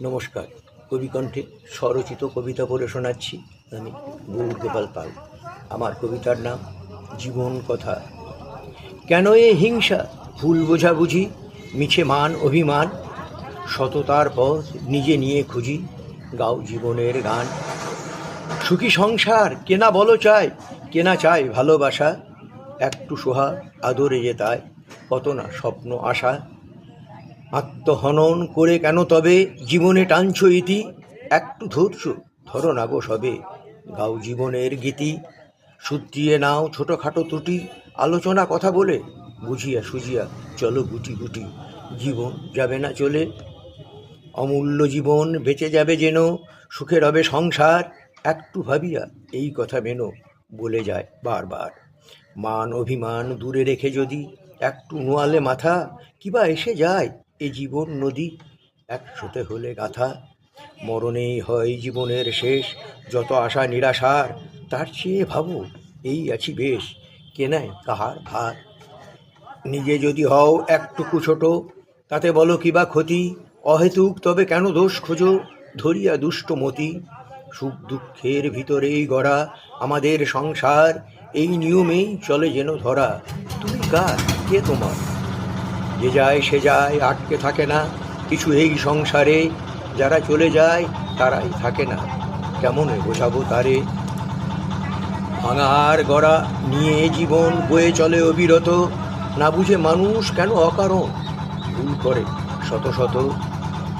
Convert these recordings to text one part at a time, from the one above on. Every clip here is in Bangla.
নমস্কার। কবিকণ্ঠে স্বরচিত কবিতা পড়ে শোনাচ্ছি আমি গৌরগোপাল পাল। আমার কবিতার নাম জীবন কথা। কেন এ হিংসা, ভুল বোঝাবুঝি, মিছে মান অভিমান, সততার পথ নিজে নিয়ে খুঁজি, গাও জীবনের গান। সুখী সংসার কেনা বলো চাই, কেনা চাই ভালোবাসা, একটু সোহাগ আদরে যে তাই, কত না স্বপ্ন আশা। আত্মহনন করে কেন তবে জীবনে টানছ ইতি, একটু ধৈর্য ধরো না গো সবে, গাও জীবনের গীতি। শুধরিয়ে নাও ছোটোখাটো ত্রুটি, আলোচনা কথা বলে, বুঝিয়া সুঝিয়া চলো গুটি গুটি, জীবন যাবে না চলে। অমূল্য জীবন বেঁচে যাবে যেন, সুখে রবে সংসার, একটু ভাবিয়া এই কথা মেনো, বলে যায় বারবার। মান অভিমান দূরে রেখে যদি একটু নোয়ালে মাথা, কিবা এসে যায় এ জীবন নদী, একসাথে হলে গাথা। মরণেই হয় জীবনের শেষ, যত আশা নিরাশার, তার চেয়ে ভাবো এই আছি বেশ, কেনায় কাহার ভার। নিজে যদি হও একটুকু ছোট, তাতে বলো কিবা ক্ষতি, অহেতুক তবে কেন দোষ খোঁজো, ধরিয়া দুষ্ট মতি। সুখ দুঃখের ভিতরেই গড়া আমাদের সংসার, এই নিয়মেই চলে যেন ধরা, তুমি কার কে তোমার। যে যায় সে যায়, আটকে থাকে না কিছু এই সংসারে, যারা চলে যায় তারাই থাকে না, কেমনে বোঝাবো তারে। ভাঙার গড়া নিয়ে জীবন বয়ে চলে অবিরত, না বুঝে মানুষ কেন অকারণ ভুল করে শত শত।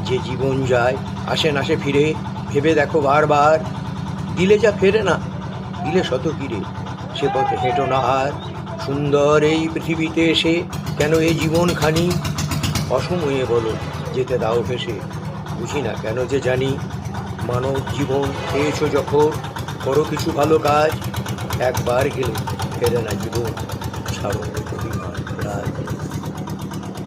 যে জীবন যায় আসে না সে ফিরে, ভেবে দেখো বারবার, দিলে যা ফেরে না, দিলে শত কিরে, সে পথে হেঁটো না আর। সুন্দর এই পৃথিবীতে এসে কেন এই জীবনখানি, অসময়ে বলো যেতে দাও ভেসে, বুঝি না কেন যে জানি। মানব জীবন পেয়েছো যখন, করো কিছু ভালো কাজ, একবার গেলে ফেরে না জীবন, ছাড়ো অভিমান রাজ।